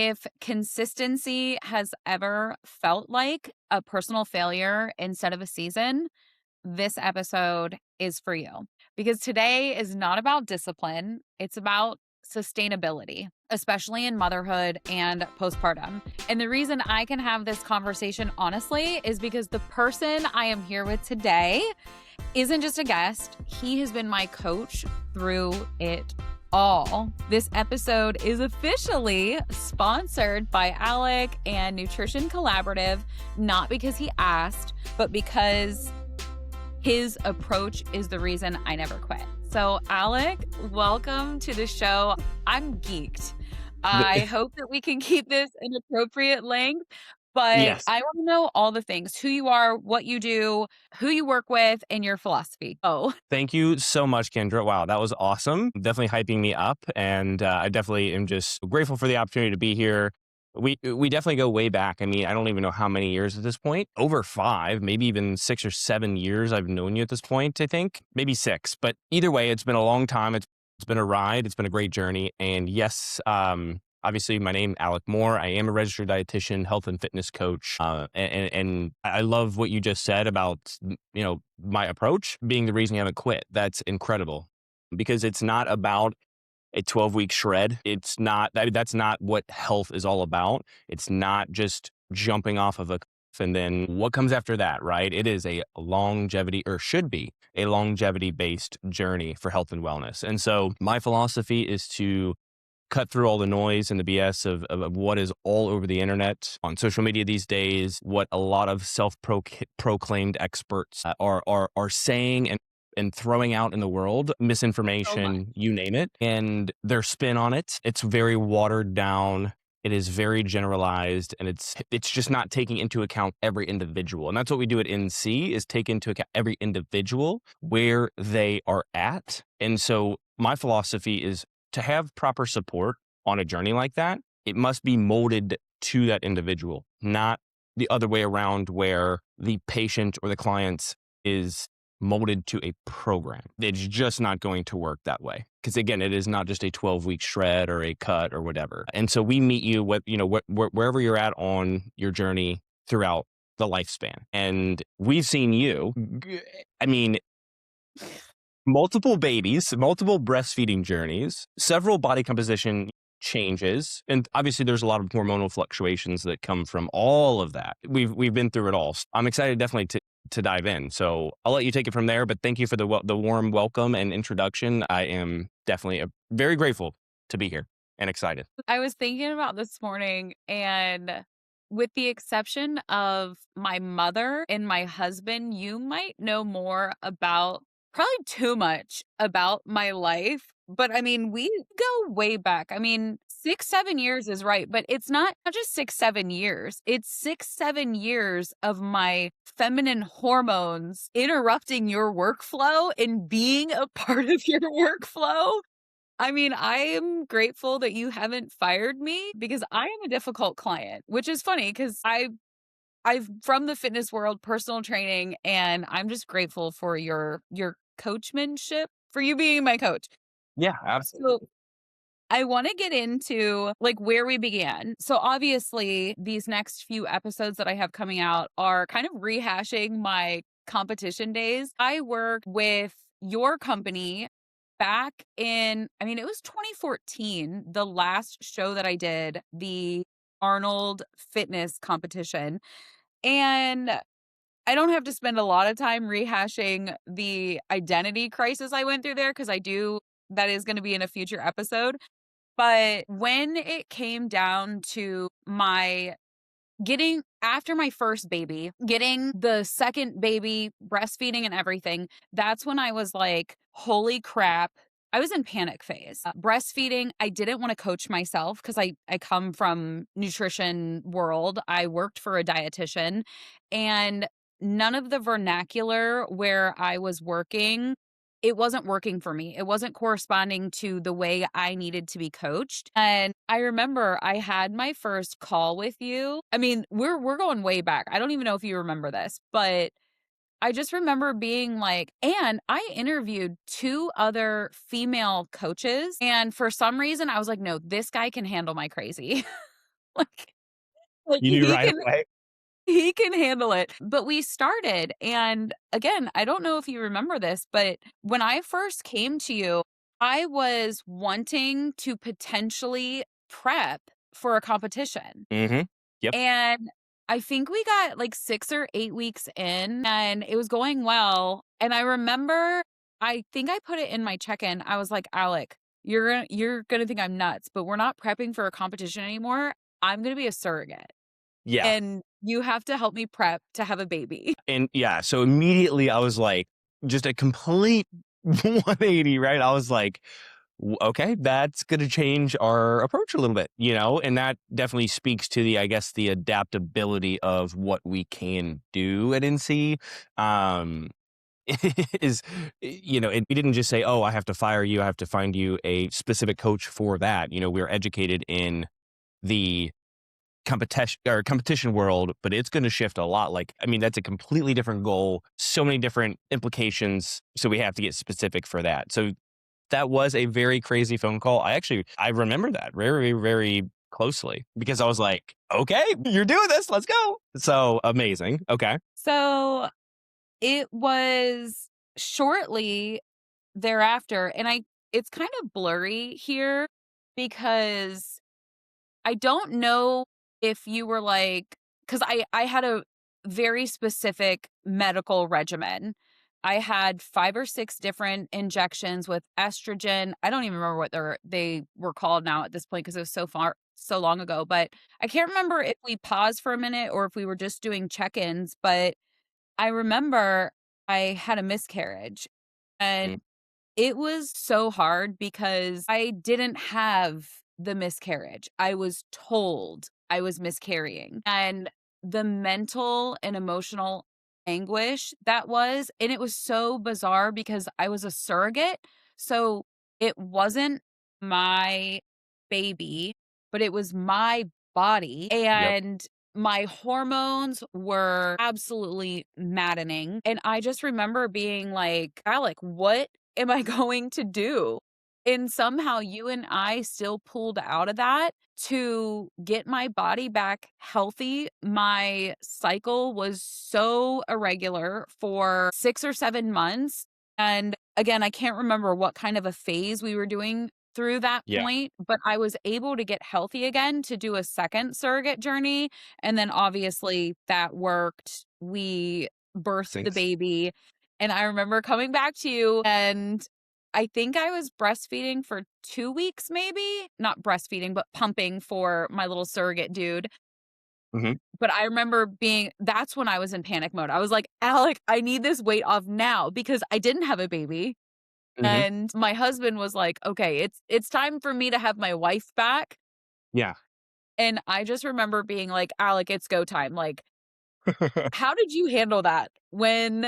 If consistency has ever felt like a personal failure instead of a season, this episode is for you because today is not about discipline. It's about sustainability, especially in motherhood and postpartum. And the reason I can have this conversation honestly is because the person I am here with today isn't just a guest. He has been my coach through it all. This episode is officially sponsored by Alec and Nutrition Collaborative, not because he asked, but because his approach is the reason I never quit. So Alec, welcome to the show. I'm geeked. I hope that we can keep this an appropriate length, but Yes. I want to know all the things, who you are, what you do, who you work with, and your philosophy. Oh, Thank you so much, Kendra. Wow, that was awesome. Definitely hyping me up. And I definitely am just grateful for the opportunity to be here. We definitely go way back. I mean, I don't even know how many years at this point. Over 5, maybe even 6 or 7 years I've known you at this point, I think. Maybe 6. But either way, it's been a long time. It's been a ride. It's been a great journey. And yes, obviously, my name Alec Moore. I am a registered dietitian, health and fitness coach, and I love what you just said about my approach being the reason you haven't quit. That's incredible because it's not about a 12-week shred. It's not that's not what health is all about. It's not just jumping off of a cliff and then what comes after that, right? It is a longevity, or should be a longevity based journey for health and wellness. And so my philosophy is to cut through all the noise and the BS of what is all over the internet on social media these days, what a lot of self-proclaimed experts are saying and throwing out in the world, so much. misinformation, you name it, and their spin on it. It's very watered down. It is very generalized, and it's just not taking into account every individual. And that's what we do at NC, is take into account every individual where they are at. And so my philosophy is to have proper support on a journey like that. It must be molded to that individual, not the other way around where the patient or the client is molded to a program. It's just not going to work that way. Because again, it is not just a 12-week shred or a cut or whatever. And so we meet you wherever you're at on your journey throughout the lifespan. And we've seen you, I mean, multiple babies, multiple breastfeeding journeys, several body composition changes, and obviously there's a lot of hormonal fluctuations that come from all of that. We've been through it all. I'm excited definitely to dive in. So I'll let you take it from there, but thank you for the warm welcome and introduction. I am definitely very grateful to be here and excited. I was thinking about this morning, and with the exception of my mother and my husband, you might know more about, probably too much about my life. But I mean, we go way back. I mean, 6, 7 years is right, but it's not just 6, 7 years. It's 6, 7 years of my feminine hormones interrupting your workflow and being a part of your workflow. I mean, I am grateful that you haven't fired me because I am a difficult client, which is funny because I've from the fitness world, personal training, and I'm just grateful for your coachmanship, for you being my coach. Yeah, absolutely. So I want to get into like where we began. So obviously these next few episodes that I have coming out are kind of rehashing my competition days. I worked with your company back in, I mean, it was 2014, the last show that I did, the Arnold fitness competition. And I don't have to spend a lot of time rehashing the identity crisis I went through there because I do, that is going to be in a future episode. But when it came down to my getting after my first baby, getting the second baby, breastfeeding and everything, that's when I was like, holy crap. I was in panic phase. Breastfeeding, I didn't want to coach myself because I come from nutrition world. I worked for a dietitian, and none of the vernacular where I was working, it wasn't working for me. It wasn't corresponding to the way I needed to be coached. And I remember I had my first call with you. I mean, we're going way back. I don't even know if you remember this, but I just remember being like, and I interviewed 2 other female coaches. And for some reason, I was like, no, this guy can handle my crazy. like like You knew right away? he can handle it. But we started, and again, I don't know if you remember this, but when I first came to you, I was wanting to potentially prep for a competition. Mhm. Yep. And I think we got like 6 or 8 weeks in and it was going well. And I remember I think I put it in my check-in. I was like, "Alec, you're gonna think I'm nuts, but we're not prepping for a competition anymore. I'm gonna be a surrogate, Yeah. and you have to help me prep to have a baby." And yeah, so immediately I was like, just a complete 180, right? I was like, Okay, that's going to change our approach a little bit, and that definitely speaks to I guess, the adaptability of what we can do at NC. Um, is, and we didn't just say, oh, I have to fire you. I have to find you a specific coach for that. We're educated in the competition world, but it's going to shift a lot. Like, I mean, that's a completely different goal, so many different implications. So we have to get specific for that. So that was a very crazy phone call. I remember that very, very closely because I was like, okay, you're doing this. Let's go. So amazing. Okay. So, it was shortly thereafter, and I it's kind of blurry here because I don't know if you were like, because I had a very specific medical regimen. I had 5 or 6 different injections with estrogen. I don't even remember what they were called now at this point because it was so long ago, but I can't remember if we paused for a minute or if we were just doing check-ins, but I remember I had a miscarriage, and Mm. it was so hard because I didn't have the miscarriage. I was told I was miscarrying, and the mental and emotional anguish that was, and it was so bizarre because I was a surrogate. So it wasn't my baby, but it was my body. Yep. And my hormones were absolutely maddening. And I just remember being like, Alec, what am I going to do? And somehow you and I still pulled out of that to get my body back healthy. My cycle was so irregular for 6 or 7 months. And again, I can't remember what kind of a phase we were doing through that Yeah. point, but I was able to get healthy again to do a second surrogate journey. And then obviously that worked. We birthed the Thanks. baby. And I remember coming back to you, and I think I was breastfeeding for 2 weeks, maybe? Not breastfeeding, but pumping for my little surrogate dude. Hmm. But I remember that's when I was in panic mode. I was like, "Alec, I need this weight off now," because I didn't have a baby. Hmm. And my husband was like, "Okay, it's time for me to have my wife back." Yeah. And I just remember being like, "Alec, it's go time." Like, how did you handle that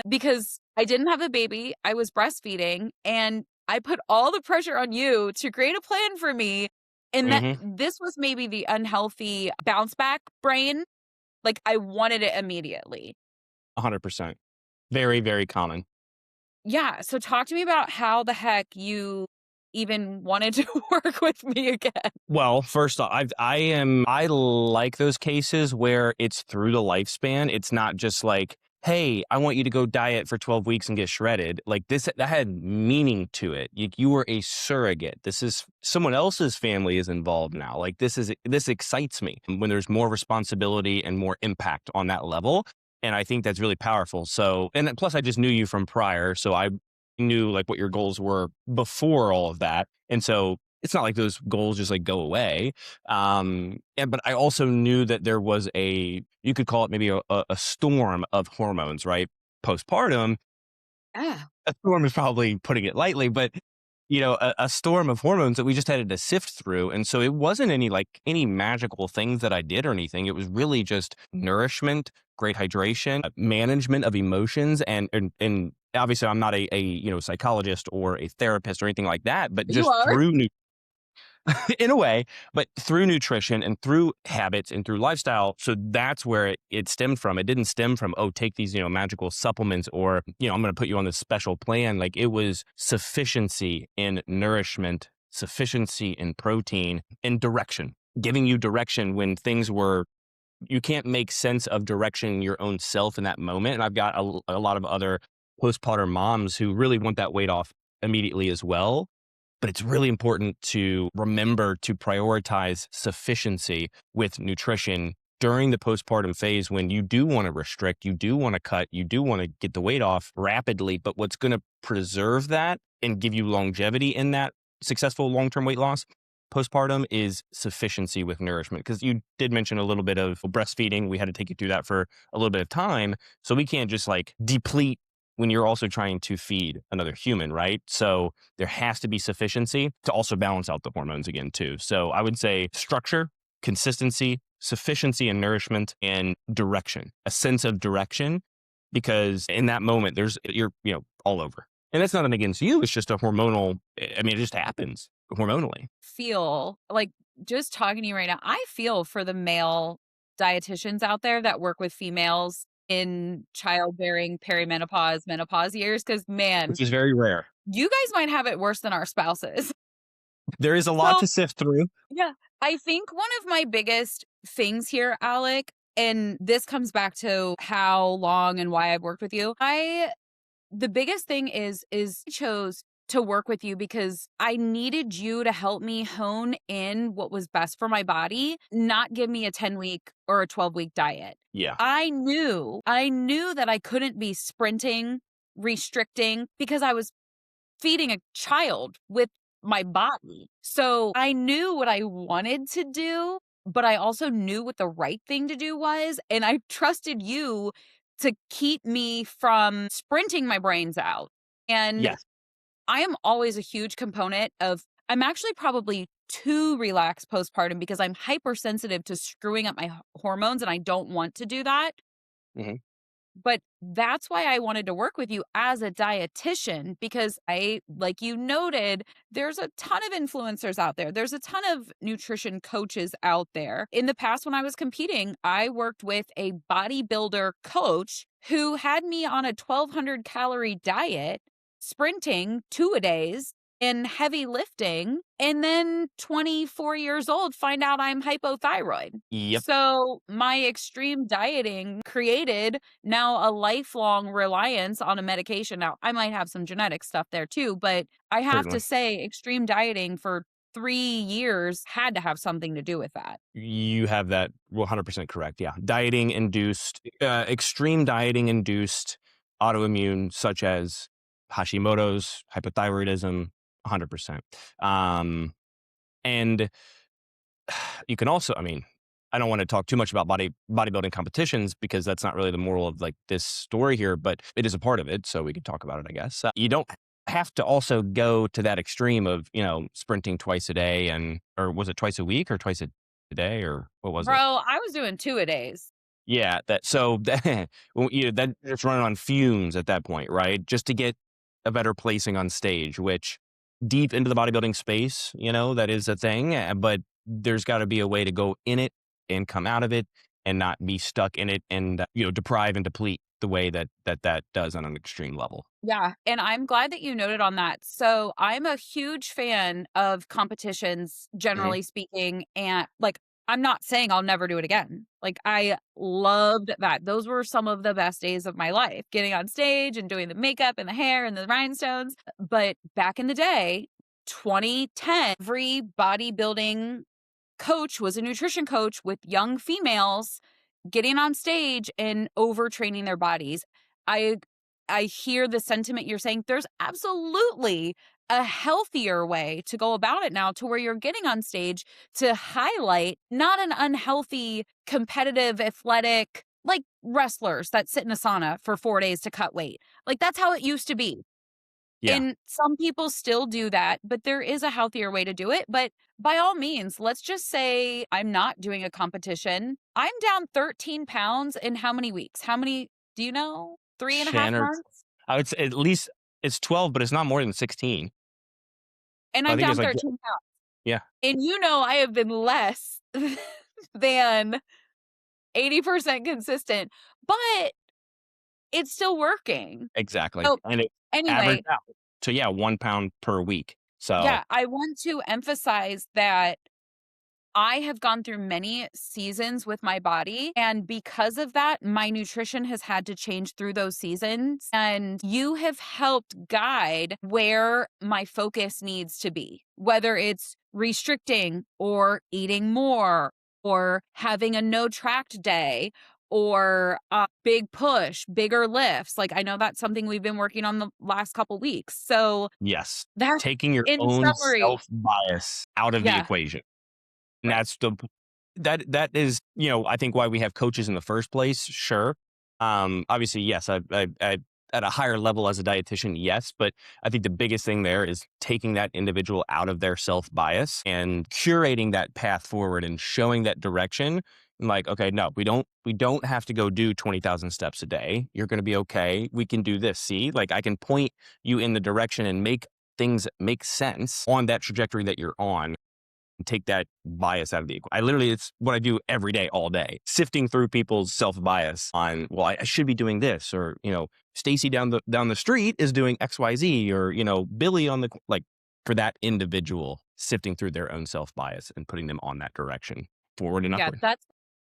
because I didn't have a baby, I was breastfeeding, and I put all the pressure on you to create a plan for me, and that Hmm. this was maybe the unhealthy bounce back brain, like, I wanted it immediately. 100%. Very, very common. Yeah, so talk to me about how the heck you even wanted to work with me again. Well, first off, I like those cases where it's through the lifespan. It's not just like, hey, I want you to go diet for 12 weeks and get shredded. Like that had meaning to it. You were a surrogate. This is someone else's family is involved now. Like this excites me when there's more responsibility and more impact on that level. And I think that's really powerful. So, and plus I just knew you from prior. So I knew like what your goals were before all of that. And so it's not like those goals just like go away. But I also knew that there was you could call it maybe a storm of hormones, right? Postpartum, Yeah. a storm is probably putting it lightly, but a storm of hormones that we just had to sift through. And so it wasn't any magical things that I did or anything. It was really just nourishment, great hydration, management of emotions, and obviously I'm not a psychologist or a therapist or anything like that, but You just are? through in a way, but through nutrition and through habits and through lifestyle. So that's where it stemmed from. It didn't stem from, oh, take these, magical supplements or, I'm going to put you on this special plan. Like it was sufficiency in nourishment, sufficiency in protein and direction. giving you direction when things were you can't make sense of direction in your own self in that moment. And I've got a lot of other postpartum moms who really want that weight off immediately as well. But it's really important to remember to prioritize sufficiency with nutrition during the postpartum phase when you do want to restrict, you do want to cut, you do want to get the weight off rapidly. But what's going to preserve that and give you longevity in that successful long term weight loss postpartum is sufficiency with nourishment. Because you did mention a little bit of breastfeeding. We had to take you through that for a little bit of time. So we can't just like deplete when you're also trying to feed another human, right? So there has to be sufficiency to also balance out the hormones again, too. So I would say structure, consistency, sufficiency and nourishment, and direction, a sense of direction, because in that moment, you're all over. And that's nothing against you. It's just a hormonal, I mean, it just happens hormonally. Feel like, just talking to you right now, I feel for the male dietitians out there that work with females in childbearing, perimenopause, menopause years, because man, Which is very rare. you guys might have it worse than our spouses. There is a lot So, to sift through. yeah, I think one of my biggest things here, Alec, and this comes back to how long and why I've worked with you. The biggest thing is I chose to work with you because I needed you to help me hone in what was best for my body, not give me a 10-week or a 12-week diet. Yeah. I knew that I couldn't be sprinting, restricting, because I was feeding a child with my body. So I knew what I wanted to do, but I also knew what the right thing to do was. And I trusted you to keep me from sprinting my brains out. And Yes. I am always a huge component of, I'm actually probably too relaxed postpartum because I'm hypersensitive to screwing up my hormones and I don't want to do that. Hmm. But that's why I wanted to work with you as a dietitian, because like you noted, there's a ton of influencers out there. There's a ton of nutrition coaches out there. In the past, when I was competing, I worked with a bodybuilder coach who had me on a 1,200 calorie diet, sprinting 2-a-days and heavy lifting, and then 24 years old, find out I'm hypothyroid. Yep. So my extreme dieting created now a lifelong reliance on a medication. Now, I might have some genetic stuff there too, but I have to Certainly. say extreme dieting for 3 years had to have something to do with that. You have that 100% correct. Yeah. Dieting induced, extreme dieting induced autoimmune, such as Hashimoto's, hypothyroidism, 100%. And you can also, I mean, I don't want to talk too much about bodybuilding competitions because that's not really the moral of like this story here, but it is a part of it. So we can talk about it, I guess. You don't have to also go to that extreme of, sprinting twice a day or was it twice a week or twice a day or what was Bro, it? I was doing 2-a-days. Yeah, that it's running on fumes at that point, right? Just to get a better placing on stage, which deep into the bodybuilding space, that is a thing. But there's got to be a way to go in it and come out of it and not be stuck in it and deprive and deplete the way that does on an extreme level. Yeah, and I'm glad that you noted on that. So, I'm a huge fan of competitions, Hmm. generally speaking, and, like, I'm not saying I'll never do it again. Like, I loved that. Those were some of the best days of my life, getting on stage and doing the makeup and the hair and the rhinestones. But back in the day, 2010, every bodybuilding coach was a nutrition coach with young females getting on stage and overtraining their bodies. I I hear the sentiment you're saying. There's absolutely a healthier way to go about it now, to where you're getting on stage to highlight not an unhealthy, competitive, athletic, like wrestlers that sit in a sauna for 4 days to cut weight. Like, that's how it used to be. Yeah. And some people still do that, but there is a healthier way to do it. But by all means, let's just say I'm not doing a competition. I'm down 13 pounds in how many weeks? How many, do you know? Three and a half 10 or months? I would say at least it's 12, but it's not more than 16. And I I'm think down it's like, 13 pounds. yeah, And I have been less than 80% consistent, but it's still working. exactly. So And it averaged anyway, out. So yeah, 1 pound per week. So yeah, I want to emphasize that I have gone through many seasons with my body. And because of that, my nutrition has had to change through those seasons. And you have helped guide where my focus needs to be, whether it's restricting or eating more or having a no tracked day or a big push, bigger lifts. Like I know that's something we've been working on the last couple weeks. So Yes. that's Taking your in own summary. self-bias out of the Yeah, equation. And right. that's that is, I think why we have coaches in the first place, sure. Obviously, yes, I at a higher level as a dietitian, yes, but I think the biggest thing there is taking that individual out of their self-bias and curating that path forward and showing that direction. And like, okay, no, we don't have to go do 20,000 steps a day. You're going to be okay. We can do this. See, like I can point you in the direction and make things make sense on that trajectory that you're on, take that bias out of the equation. It's what I do every day, all day, sifting through people's self bias on, well, I should be doing this, or Stacy down the street is doing X, Y, Z, or Billy on the like, for that individual, sifting through their own self bias and putting them on that direction, forward and Yeah, upward.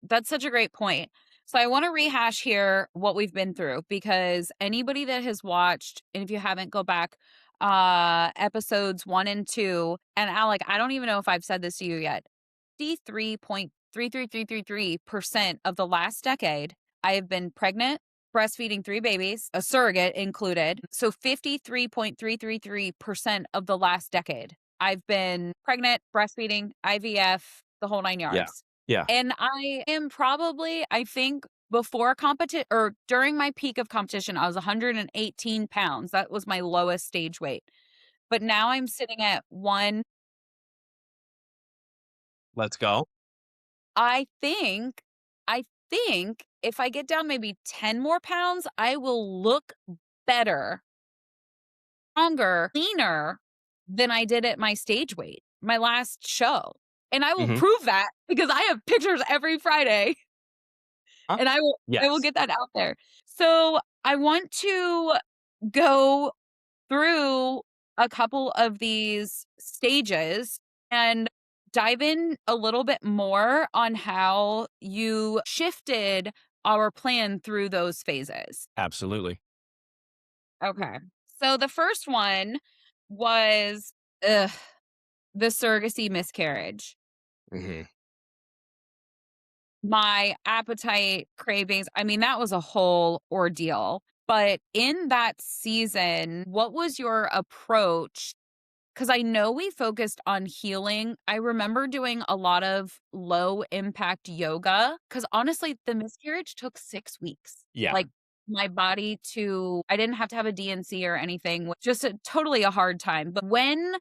that's such a great point. So I want to rehash here what we've been through because anybody that has watched, and if you haven't, go back episodes 1 and 2. And Alec, I don't even know if I've said this to you yet. 53.33333% of the last decade, I have been pregnant, breastfeeding 3 babies, a surrogate included. So 53.333% of the last decade. I've been pregnant, breastfeeding, IVF, the whole 9 Yeah. yards. Yeah. And I am probably, I think before competition or during my peak of competition, I was 118 pounds. That was my lowest stage weight. But now I'm sitting at one. Let's go. I think, I think if I get down maybe 10 more pounds, I will look better, stronger, leaner than I did at my stage weight, my last show. And I will Hmm. prove that because I have pictures every Friday Huh? and I will Yes. get that out there. So, I want to go through a couple of these stages and dive in a little bit more on how you shifted our plan through those phases. Absolutely. Okay. So the first one was ugh, the surrogacy miscarriage. Hmm. My appetite cravings, I mean, that was a whole ordeal. But in that season, what was your approach? Because I know we focused on healing. I remember doing a lot of low impact yoga because honestly, the miscarriage took 6 weeks. Yeah. Like my body I didn't have to have a DNC or anything, just totally a hard time. But when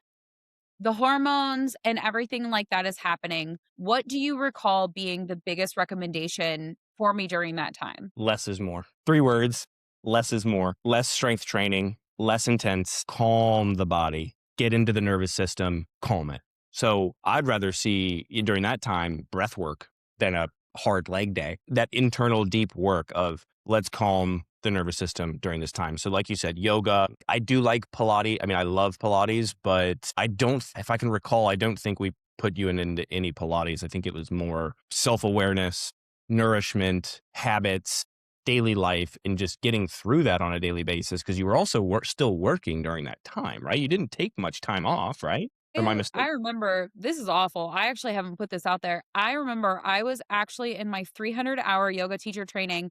the hormones and everything like that is happening, what do you recall being the biggest recommendation for me during that time? Less is more. 3 words. Less is more. Less strength training, less intense, calm the body, get into the nervous system, calm it. So I'd rather see during that time breath work than a hard leg day. That internal deep work of let's calm the nervous system during this time. So like you said, yoga. I do like Pilates. I mean, I love Pilates, but if I can recall, I don't think we put you into any Pilates. I think it was more self-awareness, nourishment, habits, daily life, and just getting through that on a daily basis because you were also still working during that time, right? You didn't take much time off, right? Or my I mistake? remember this is awful. I actually haven't put this out there. I remember I was actually in my 300-hour yoga teacher training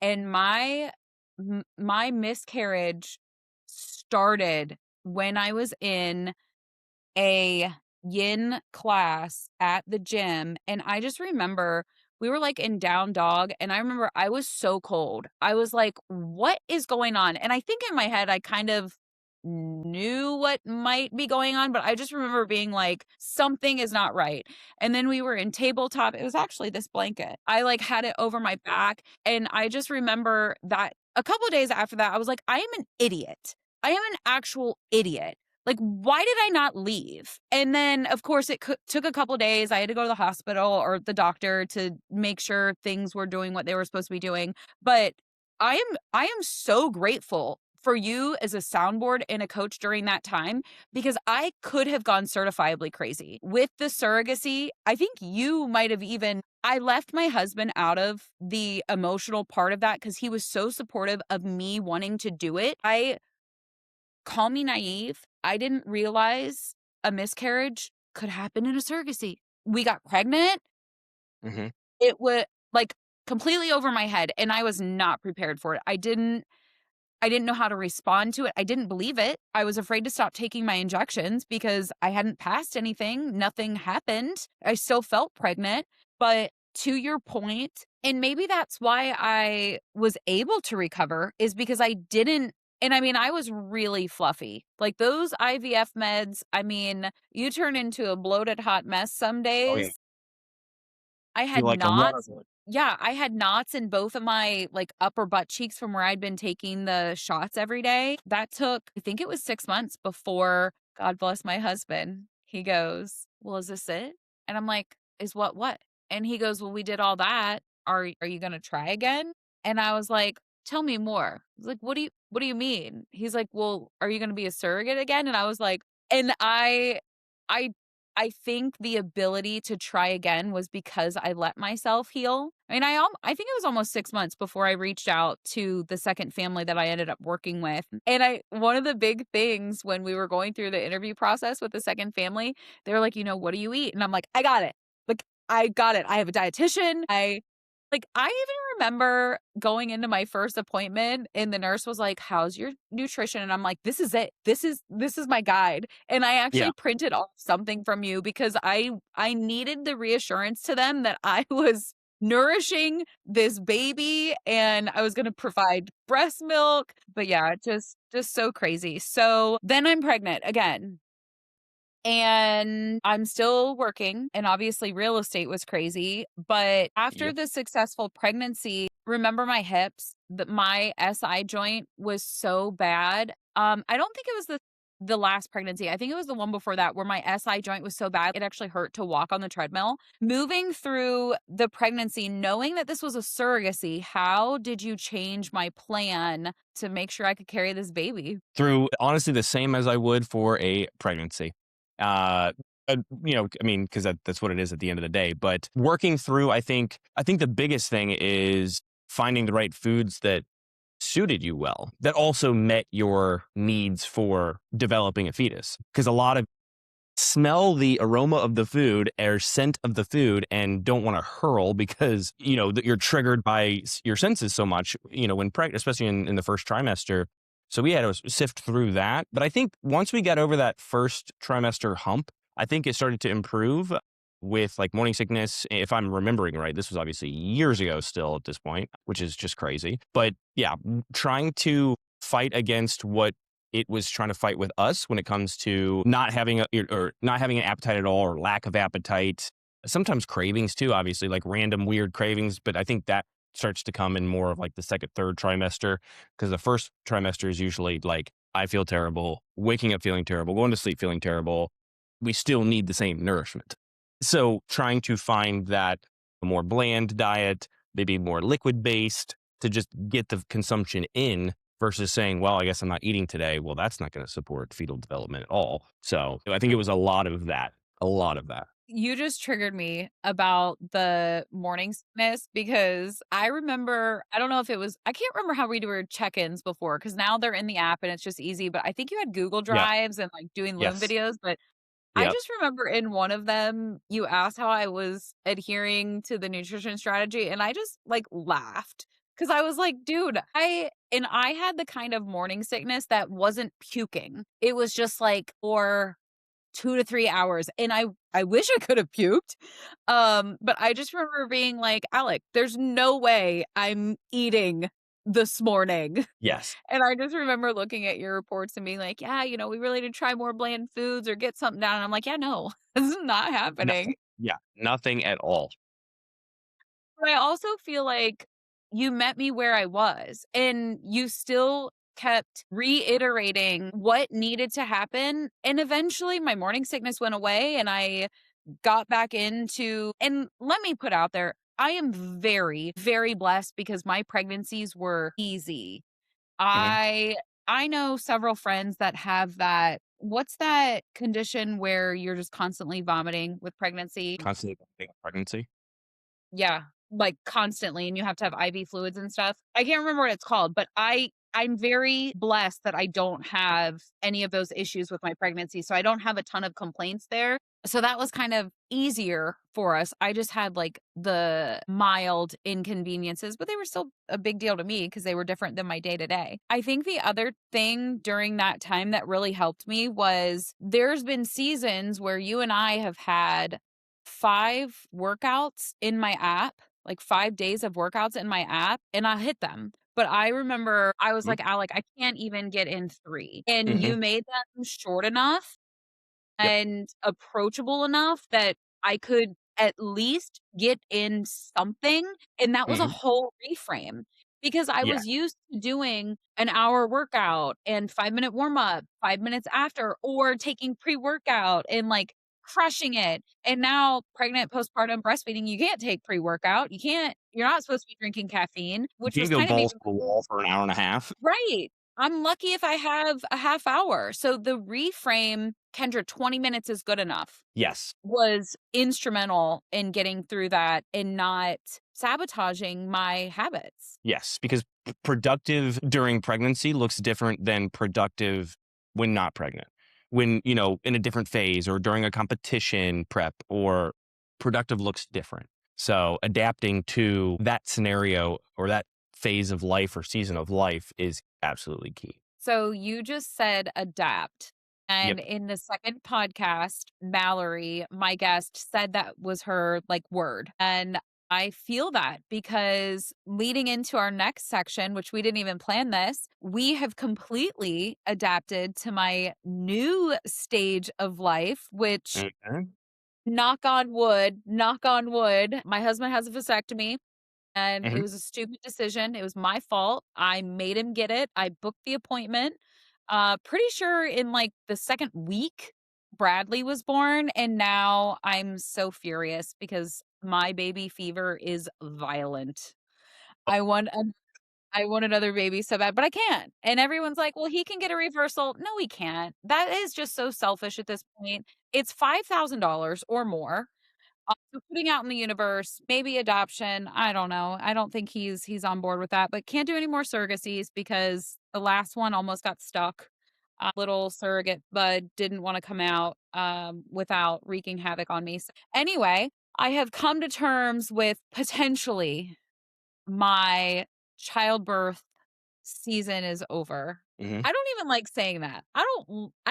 and my miscarriage started when I was in a yin class at the gym, and I just remember we were, like, in down dog, and I remember I was so cold. I was like, "What is going on?" And I think in my head, I kind of knew what might be going on, but I just remember being like, "Something is not right." And then we were in tabletop. It was actually this blanket. I, like, had it over my back, and I just remember that a couple of days after that, I was like, "I am an idiot. I am an actual idiot. Like, why did I not leave?" And then, of course, it took a couple days. I had to go to the hospital or the doctor to make sure things were doing what they were supposed to be doing. But I am so grateful for you as a soundboard and a coach during that time, because I could have gone certifiably crazy. With the surrogacy, I think you might have even I left my husband out of the emotional part of that because he was so supportive of me wanting to do it. I call me naive. I didn't realize a miscarriage could happen in a surrogacy. We got pregnant. Mhm. It was like completely over my head and I was not prepared for it. I didn't know how to respond to it. I didn't believe it. I was afraid to stop taking my injections because I hadn't passed anything. Nothing happened. I still felt pregnant. But to your point, and maybe that's why I was able to recover, is because I didn't. And I mean, I was really fluffy. Like those IVF meds, I mean, you turn into a bloated hot mess some Oh, yeah. days. I Feel had like a water knots. balloon. Yeah, I had knots in both of my, like, upper butt cheeks from where I'd been taking the shots every day. That took I think it was 6 months before, God bless my husband, he goes, "Well, is this it?" And I'm like, "Is what?" And he goes, "Well, we did all that. Are you gonna try again?" And I was like, "Tell me more." I was like, what do you mean?" He's like, "Well, are you gonna be a surrogate again?" And I was like and I I think the ability to try again was because I let myself heal. I mean, I think it was almost 6 months before I reached out to the second family that I ended up working with. And I one of the big things when we were going through the interview process with the second family, they were like, "What do you eat?" And I'm like, "I got it. Like, I got it. I have a dietitian. I even remember going into my first appointment and the nurse was like, "How's your nutrition?" And I'm like, "This is it. This is my guide." And I Yeah. actually printed off something from you because I needed the reassurance to them that I was nourishing this baby and I was gonna provide breast milk. But yeah, just so crazy. So then I'm pregnant again. And I'm still working, and obviously real estate was crazy, but after Yep. the successful pregnancy, remember my hips? That my SI joint was so bad. I don't think it was the last pregnancy. I think it was the one before that where my SI joint was so bad it actually hurt to walk on the treadmill. Moving through the pregnancy, knowing that this was a surrogacy, how did you change my plan to make sure I could carry this baby? Through honestly the same as I would for a pregnancy. Uh, I mean, because that's what it is at the end of the day. But working through, I think the biggest thing is finding the right foods that suited you well, that also met your needs for developing a fetus. Because a lot of smell the aroma of the food or scent of the food and don't want to hurl because that you're triggered by your senses so much when pregnant, especially in the first trimester. So we had to sift through that, but I think once we got over that first trimester hump, I think it started to improve with like morning sickness. If I'm remembering right, this was obviously years ago still at this point, which is just crazy. But yeah, trying to fight against what it was trying to fight with us when it comes to not having or not having an appetite at all or lack of appetite. Sometimes cravings too, obviously, like random weird cravings. But I think that starts to come in more of like the second, third trimester because the first trimester is usually like, I feel terrible, waking up feeling terrible, going to sleep feeling terrible. We still need the same nourishment. So trying to find that more bland diet, maybe more liquid based to just get the consumption in versus saying, well, I guess I'm not eating today. Well, that's not going to support fetal development at all. So I think it was a lot of that. A lot of that. You just triggered me about the morning sickness because I remember, I don't know if it was, I can't remember how we do our check-ins before because now they're in the app and it's just easy. But I think you had Google Yeah. Drives and like doing Loom Yes. videos. But I Yep. just remember in one of them, you asked how I was adhering to the nutrition strategy. And I just like laughed because I was like, dude, I had the kind of morning sickness that wasn't puking. It was just like, or 2 to 3 hours, and I wish I could have puked, but I just remember being like, "Alec, there's no way I'm eating this morning." Yes. And I just remember looking at your reports and being like, "Yeah, we really need to try more bland foods or get something down," and I'm like, "Yeah, no, this is not Nothing. happening." Yeah. Nothing at all. But I also feel like you met me where I was, and you still kept reiterating what needed to happen, and eventually my morning sickness went away, and I got back into and let me put out there, I am very, very blessed because my pregnancies were easy. Mhm. I I know several friends that have that. What's that condition where you're just constantly vomiting with pregnancy? Constantly pregnancy. Yeah, like constantly, and you have to have IV fluids and stuff. I can't remember what it's called, but I'm very blessed that I don't have any of those issues with my pregnancy, so I don't have a ton of complaints there. So that was kind of easier for us. I just had like the mild inconveniences, but they were still a big deal to me because they were different than my day to day. I think the other thing during that time that really helped me was there's been seasons where you and I have had 5 workouts in my app, like 5 days of workouts in my app, and I hit them. But I remember I was Mhm. like, "Alec, I can't even get in 3." And Mhm. you made them short enough Yep. and approachable enough that I could at least get in something, and that was a Mhm. whole reframe because I Yeah. was used to doing an hour workout and 5-minute warm up, 5 minutes after, or taking pre-workout and, like, crushing it, and now pregnant, postpartum, breastfeeding, you can't take pre-workout, you're not supposed to be drinking caffeine, You which was can't go kinda balls maybe to the wall for an hour and a half. right. I'm lucky if I have a half hour. So the reframe, Kendra, 20 minutes is good enough, Yes. was instrumental in getting through that and not sabotaging my habits. Yes, because productive during pregnancy looks different than productive when not pregnant. When, in a different phase or during a competition prep or productive looks different. So adapting to that scenario or that phase of life or season of life is absolutely key. So you just said adapt. And Yep. in the second podcast, Mallory, my guest, said that was her like word. And I feel that because leading into our next section, which we didn't even plan this, we have completely adapted to my new stage of life, which Mhm. knock on wood, my husband has a vasectomy. And it Mhm. was a stupid decision. It was my fault. I made him get it. I booked the appointment. Pretty sure in like the second week, Bradley was born. And now I'm so furious because my baby fever is violent. I want an I want another baby so bad, but I can't. And everyone's like, well, he can get a reversal. No, he can't. That is just so selfish at this point. It's $5,000 or more. So putting out in the universe, maybe adoption, I don't know. I don't think he's on board with that, but can't do any more surrogacies because the last one almost got stuck. Little surrogate bud didn't want to come out without wreaking havoc on me. So anyway, I have come to terms with potentially my childbirth season is over. Mhm. I don't even like saying that. I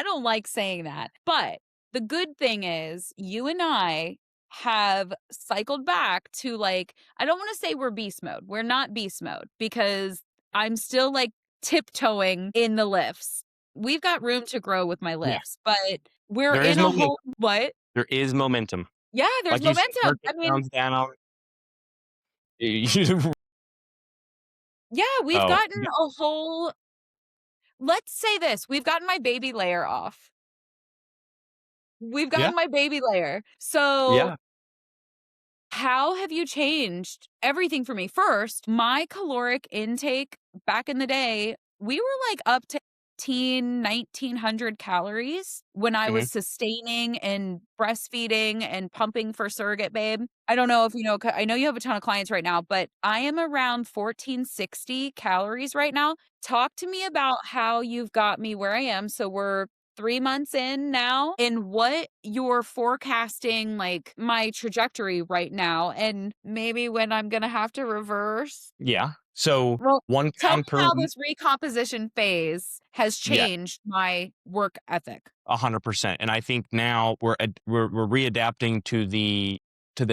don't like saying that. But the good thing is you and I have cycled back to like I don't want to say we're beast mode. We're not beast mode because I'm still like tiptoeing in the lifts. We've got room to grow with my Yeah. lifts, but we're There is in a momentum. whole what? There is momentum. Yeah, there's Like you said, momentum. hurricane I mean, comes down. yeah, we've Oh, gotten a whole let's say this, we've gotten my baby layer off. We've yeah. gotten my baby layer. So, Yeah. how have you changed everything for me? First, my caloric intake back in the day, we were like up to 1900 calories when I Mhm. was sustaining and breastfeeding and pumping for surrogate babe. I don't know if you know, I know you have a ton of clients right now, but I am around 1460 calories right now. Talk to me about how you've got me where I am. So we're 3 months in now and what you're forecasting, like, my trajectory right now and maybe when I'm gonna have to reverse. Yeah. So Well, 1 tell me pound per how week. this recomposition phase has Yeah. changed my work ethic. 100%. And I think now we're readapting to the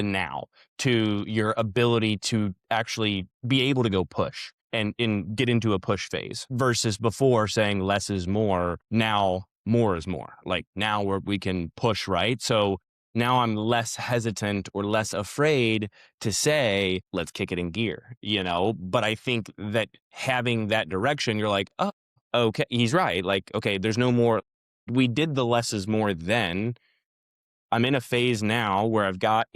now, to your ability to actually be able to go push and get into a push phase versus before saying less is more. Now more is more. Like now we can push, right? So now I'm less hesitant or less afraid to say, let's kick it in gear. But I think that having that direction, you're like, oh, okay, he's right. Like, okay, there's no more. We did the less is more then. I'm in a phase now where I've got,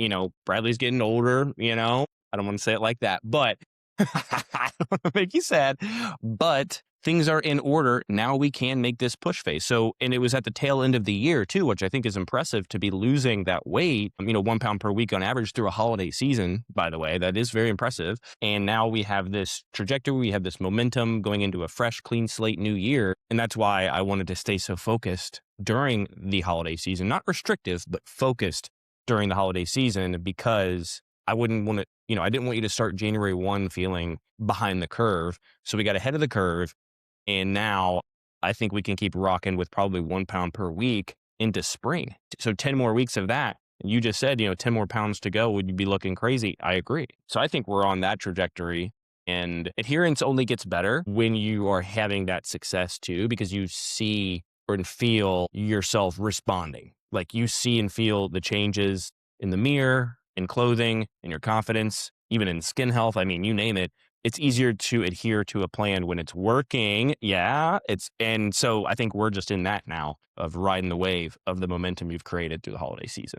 Bradley's getting older. I don't want to say it like that, but I don't want to make you sad. But things are in order. Now we can make this push phase. So, and it was at the tail end of the year too, which I think is impressive to be losing that weight, 1 pound per week on average through a holiday season, by the way. That is very impressive. And now we have this trajectory, we have this momentum going into a fresh, clean slate new year. And that's why I wanted to stay so focused during the holiday season, not restrictive, but focused during the holiday season, because I wouldn't want to, I didn't want you to start January 1 feeling behind the curve. So we got ahead of the curve. And now I think we can keep rocking with probably 1 pound per week into spring. So 10 more weeks of that. And you just said, 10 more pounds to go. Would you be looking crazy? I agree. So I think we're on that trajectory. And adherence only gets better when you are having that success too, because you see and feel yourself responding. Like you see and feel the changes in the mirror, in clothing, in your confidence, even in skin health. I mean, you name it. It's easier to adhere to a plan when it's working. Yeah. And so I think we're just in that now of riding the wave of the momentum you've created through the holiday season.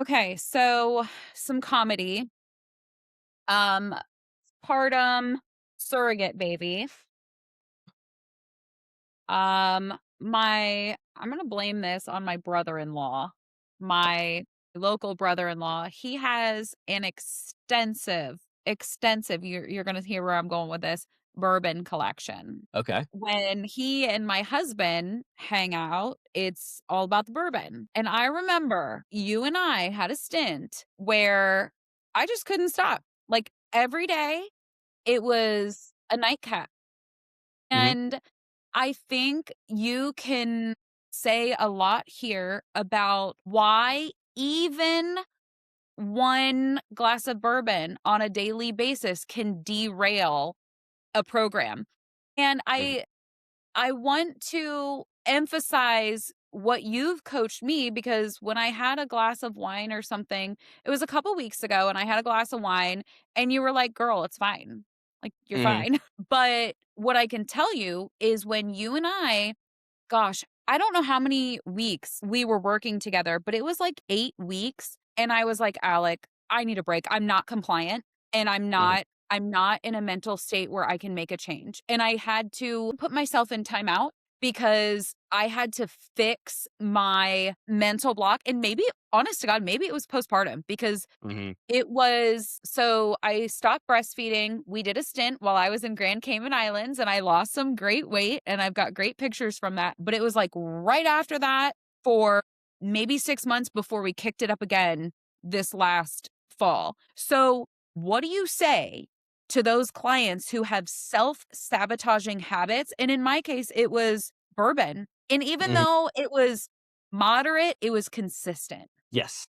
Okay, so some comedy. Um, Postpartum, surrogate baby. I'm gonna blame this on my brother-in-law. My local brother-in-law, he has an extensive, you're gonna hear where I'm going with this, bourbon collection. Okay. When he and my husband hang out, it's all about the bourbon. And I remember you and I had a stint where I just couldn't stop. Like every day, it was a nightcap. Hmm. And I think you can say a lot here about why even one glass of bourbon on a daily basis can derail a program. And I want to emphasize what you've coached me, because when I had a glass of wine or something, it was a couple weeks ago and I had a glass of wine and you were like, "Girl, it's fine. Like you're Hmm. fine." But what I can tell you is when you and I, gosh, I don't know how many weeks we were working together, but it was like 8 weeks, and I was like, "Alec, I need a break. I'm not compliant, and Hmm. I'm not in a mental state where I can make a change." And I had to put myself in timeout because I had to fix my mental block, and maybe, honest to God, maybe it was postpartum because Hmm. it was so I stopped breastfeeding. We did a stint while I was in Grand Cayman Islands and I lost some great weight and I've got great pictures from that. But it was like right after that for maybe 6 months before we kicked it up again this last fall. So, what do you say to those clients who have self-sabotaging habits? And in my case, it was bourbon. And even Hmm. though it was moderate, it was consistent. Yes.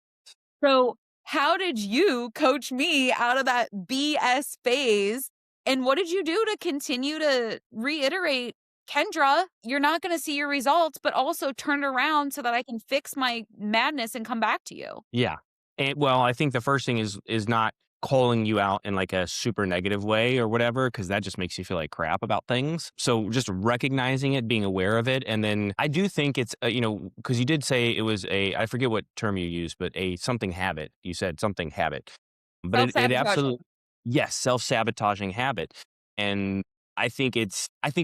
So, how did you coach me out of that BS phase? And what did you do to continue to reiterate, Kendra, you're not going to see your results, but also turn it around so that I can fix my madness and come back to you? Yeah. And well, I think the first thing is not calling you out in like a super negative way or whatever, because that just makes you feel like crap about things. So just recognizing it, being aware of it. And then I do think it's, because you did say it was I forget what term you used, but a something habit. You said something habit, but Self it sabotaging. absolutely, yes, self-sabotaging habit. And I think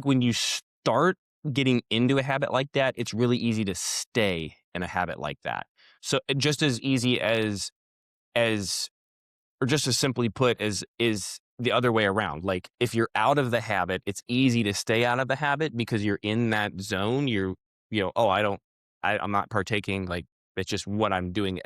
when you start getting into a habit like that, it's really easy to stay in a habit like that. So just as easy as or just as simply put as is the other way around. Like if you're out of the habit, it's easy to stay out of the habit because you're in that zone. Oh, I'm not partaking. Like it's just what I'm doing.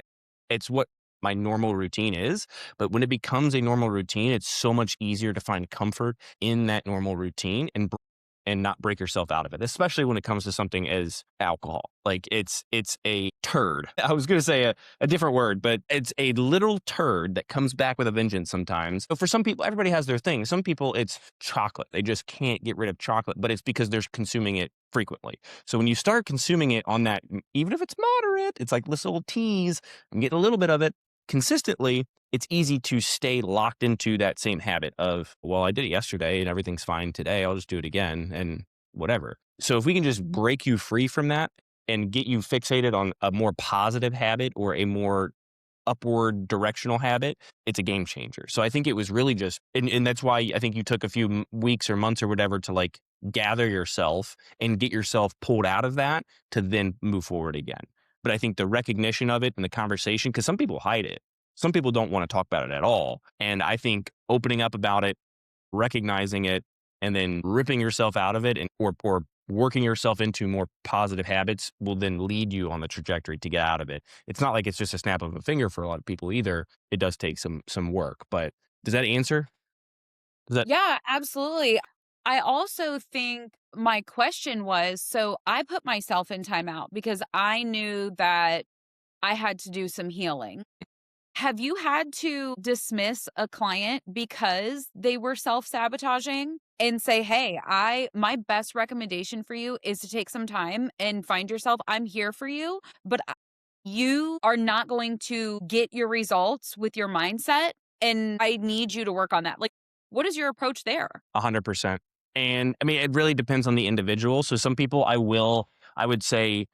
It's what my normal routine is. But when it becomes a normal routine, it's so much easier to find comfort in that normal routine and not break yourself out of it, especially when it comes to something as alcohol. Like it's a turd. I was going to say a different word, but it's a literal turd that comes back with a vengeance sometimes. So for some people, everybody has their thing. Some people, it's chocolate. They just can't get rid of chocolate, but it's because they're consuming it frequently. So when you start consuming it on that, even if it's moderate, it's like this little tease, I'm getting a little bit of it consistently, it's easy to stay locked into that same habit of, well, I did it yesterday and everything's fine today. I'll just do it again and whatever. So if we can just break you free from that and get you fixated on a more positive habit or a more upward directional habit, it's a game changer. So I think it was really just, and that's why I think you took a few weeks or months or whatever to like gather yourself and get yourself pulled out of that to then move forward again. But I think the recognition of it and the conversation, because some people hide it, some people don't want to talk about it at all. And I think opening up about it, recognizing it, and then ripping yourself out of it and or working yourself into more positive habits will then lead you on the trajectory to get out of it. It's not like it's just a snap of a finger for a lot of people either. It does take some work. But does that answer? Does that Yeah, absolutely. I also think my question was, so I put myself in timeout because I knew that I had to do some healing. Have you had to dismiss a client because they were self-sabotaging and say, "Hey, I my best recommendation for you is to take some time and find yourself. I'm here for you, but you are not going to get your results with your mindset, and I need you to work on that." Like, what is your approach there? 100%? And I mean, it really depends on the individual. So some people I would say,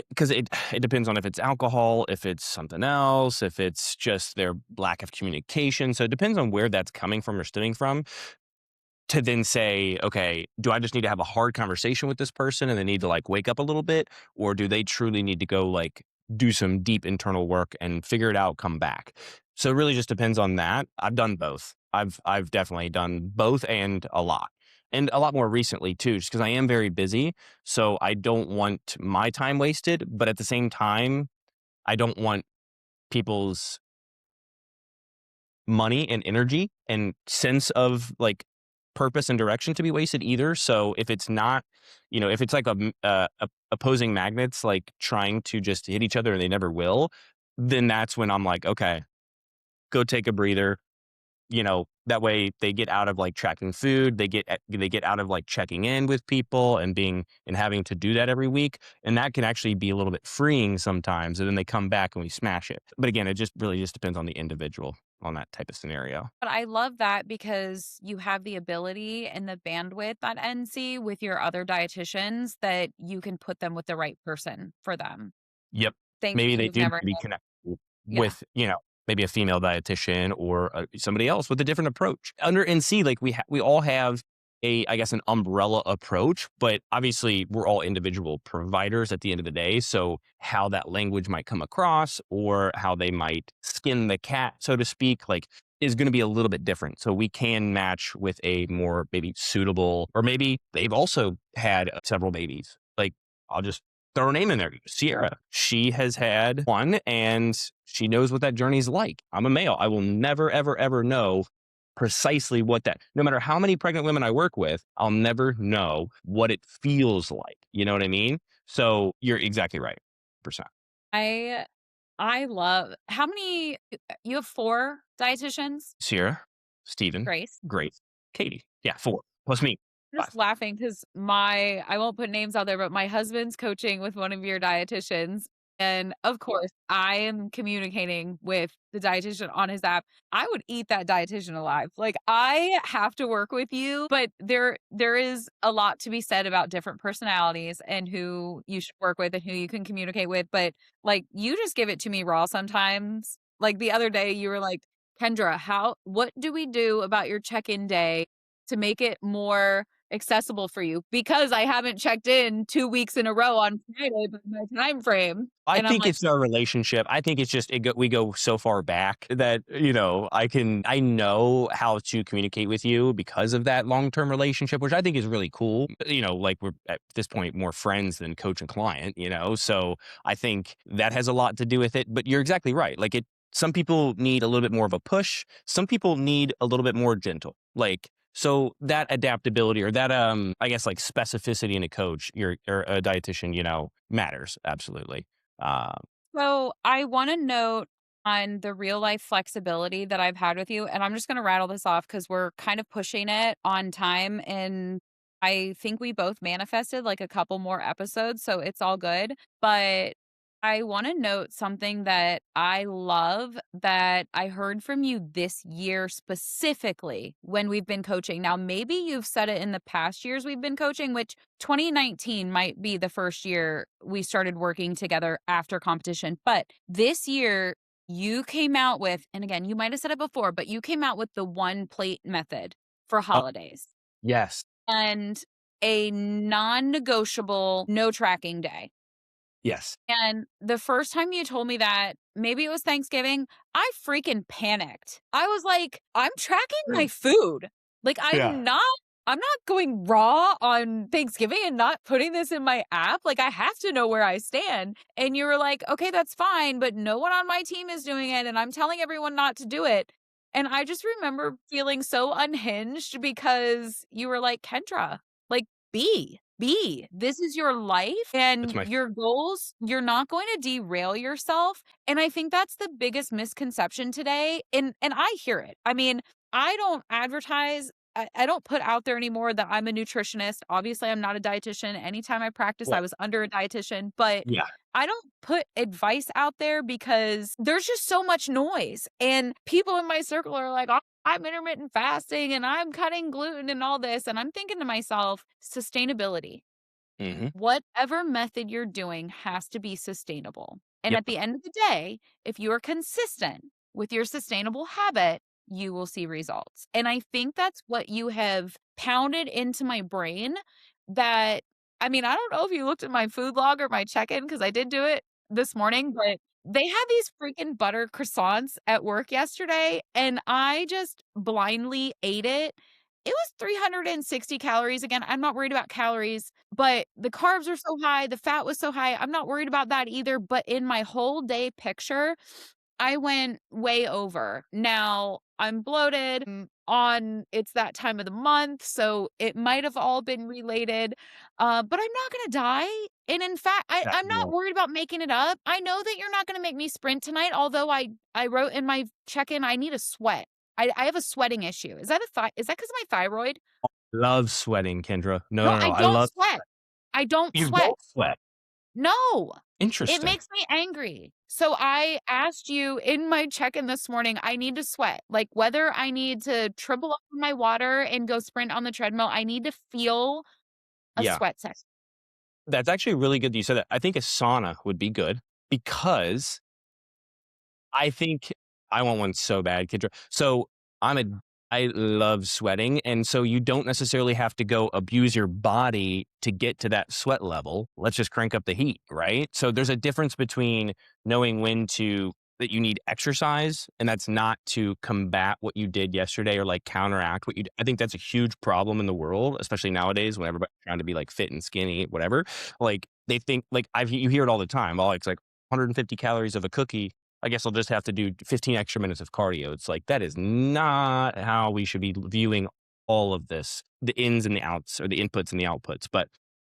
because it depends on if it's alcohol, if it's something else, if it's just their lack of communication. So it depends on where that's coming from or stemming from, to then say, okay, do I just need to have a hard conversation with this person and they need to like wake up a little bit? Or do they truly need to go like do some deep internal work and figure it out, come back? So it really just depends on that. I've done both. I've definitely done both and a lot. And a lot more recently too, just because I am very busy. So I don't want my time wasted, but at the same time, I don't want people's money and energy and sense of like purpose and direction to be wasted either. So if it's not, if it's like opposing magnets like trying to just hit each other and they never will, then that's when I'm like, okay, go take a breather. That way they get out of like tracking food, they get out of like checking in with people and being and having to do that every week, and that can actually be a little bit freeing sometimes, and then they come back and we smash it. But again, it just really just depends on the individual on that type of scenario. But I love that because you have the ability and the bandwidth at NC with your other dietitians that you can put them with the right person for them. Yep. Maybe Thankfully, they you've do need never to be had. connected Yeah. with, maybe a female dietitian or somebody else with a different approach. Under NC, like we all have I guess, an umbrella approach, but obviously we're all individual providers at the end of the day. So how that language might come across or how they might skin the cat, so to speak, like is going to be a little bit different. So we can match with a more maybe suitable, or maybe they've also had several babies. Like I'll just throw her name in there. Sierra. She has had one and she knows what that journey is like. I'm a male. I will never, ever, ever know precisely what that, no matter how many pregnant women I work with, I'll never know what it feels like. You know what I mean? So you're exactly right. Percent. I I love how many you have 4 dietitians? Sierra, Stephen, Grace. Grace, Katie. Yeah, four plus me, Just five. laughing because my I won't put names out there, but my husband's coaching with one of your dietitians, and, of course, I am communicating with the dietitian on his app. I would eat that dietitian alive. Like, I have to work with you, but there is a lot to be said about different personalities and who you should work with and who you can communicate with, but, like, you just give it to me raw sometimes. Like, the other day, you were like, "Kendra, what do we do about your check-in day to make it more accessible for you because I haven't checked in 2 weeks in a row on Friday by my time frame." I And I'm think like, it's our relationship. I think it's just we go so far back that I know how to communicate with you because of that long term relationship, which I think is really cool. Like we're at this point more friends than coach and client. So I think that has a lot to do with it. But you're exactly right. Like it, some people need a little bit more of a push. Some people need a little bit more gentle. Like so that adaptability or that I guess like specificity in a coach, or a dietitian, matters absolutely. Uh, so I wanna note on the real life flexibility that I've had with you, and I'm just gonna rattle this off because 'cause we're kind of pushing it on time, and I think we both manifested, like, a couple more episodes, so it's all good, but I wanna note something that I love that I heard from you this year specifically when we've been coaching. Now, maybe you've said it in the past years we've been coaching, which 2019 might be the first year we started working together after competition. But this year, You came out with, and again, you might have said it before, but you came out with the one plate method for Oh, holidays yes. and a non-negotiable no tracking day. Yes. And the first time you told me that, maybe it was Thanksgiving, I freaking panicked. I was like, "I'm tracking my food. Like, Yeah. I'm not going raw on Thanksgiving and not putting this in my app. Like, I have to know where I stand." And you were like, "Okay, that's fine, but no one on my team is doing it, and I'm telling everyone not to do it." And I just remember feeling so unhinged because you were like, "Kendra, like, be. This is your life That's and my your goals. You're not going to derail yourself." And I think that's the biggest misconception today. And I hear it. I mean, I don't advertise. I don't put out there anymore that I'm a nutritionist. Obviously, I'm not a dietitian. Anytime I practice, I well, was under a dietitian, but yeah. I don't put advice out there because there's just so much noise. And people in my circle are like, "Oh, I'm intermittent fasting and I'm cutting gluten and all this." And I'm thinking to myself, sustainability. Mhm. Whatever method you're doing has to be sustainable. And Yep. at the end of the day, if you're consistent with your sustainable habit, you will see results. And I think that's what you have pounded into my brain that I mean, I don't know if you looked at my food log or my check-in because I did do it this morning, but they had these freaking butter croissants at work yesterday and I just blindly ate it. It was 360 calories. Again, I'm not worried about calories, but the carbs are so high, the fat was so high. I'm not worried about that either, but in my whole day picture, I went way over. Now, I'm bloated, on it's that time of the month, so it might have all been related, but I'm not gonna die, and in fact, That I'm you not won't. worried about making it up. I know that you're not gonna make me sprint tonight, although I wrote in my check-in, I need a sweat. I have a sweating issue. Is that because of my thyroid? Love sweating, Kendra. No, No, no, no. I I don't love sweat. I don't you sweat. don't sweat. No, it Interesting. makes me angry. So I asked you in my check-in this morning, I need to sweat. Like whether I need to triple up my water and go sprint on the treadmill, I need to feel a Yeah. sweat set. That's actually really good that you said that. I think a sauna would be good because I think I want one so bad, Kendra. So I'm a I love sweating, and so you don't necessarily have to go abuse your body to get to that sweat level. Let's just crank up the heat, right? So there's a difference between knowing when to that you need exercise, and that's not to combat what you did yesterday or like counteract what you. I think that's a huge problem in the world, especially nowadays when everybody's trying to be like fit and skinny, whatever. Like they think like you hear it all the time. Oh, it's like 150 calories of a cookie. I guess I'll just have to do 15 extra minutes of cardio. It's like, that is not how we should be viewing all of this, the ins and the outs or the inputs and the outputs. But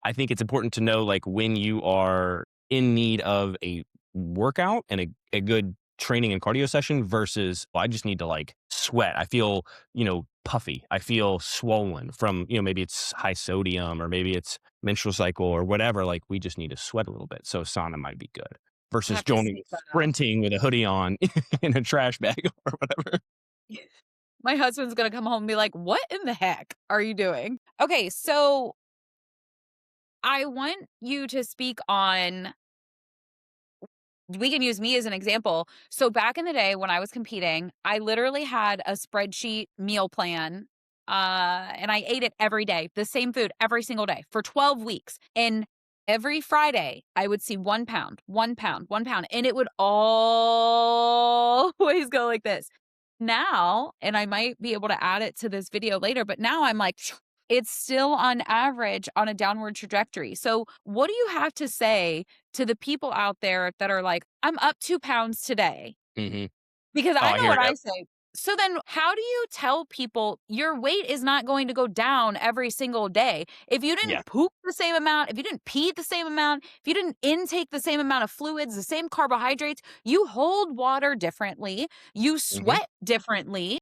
I think it's important to know like when you are in need of a workout and a good training and cardio session versus, well, I just need to like sweat. I feel, puffy. I feel swollen from, maybe it's high sodium or maybe it's menstrual cycle or whatever. Like we just need to sweat a little bit. So sauna might be good I'll versus have to joining sneak that up. sprinting with a hoodie on in a trash bag or whatever. My husband's gonna come home and be like, "What in the heck are you doing?" Okay, so I want you to speak on we can use me as an example. So back in the day when I was competing, I literally had a spreadsheet meal plan. And I ate it every day, the same food every single day for 12 weeks. And every Friday, I would see 1 pound, 1 pound, 1 pound, and it would always go like this. Now, and I might be able to add it to this video later, but now I'm like, it's still on average on a downward trajectory. So, what do you have to say to the people out there that are like, I'm up 2 pounds today? Mhm. Because Oh, I I know hear what it. I say. So then how do you tell people your weight is not going to go down every single day? If you Yeah. didn't poop the same amount, if you didn't pee the same amount, if you didn't intake the same amount of fluids, the same carbohydrates, you hold water differently, you Mhm. sweat differently.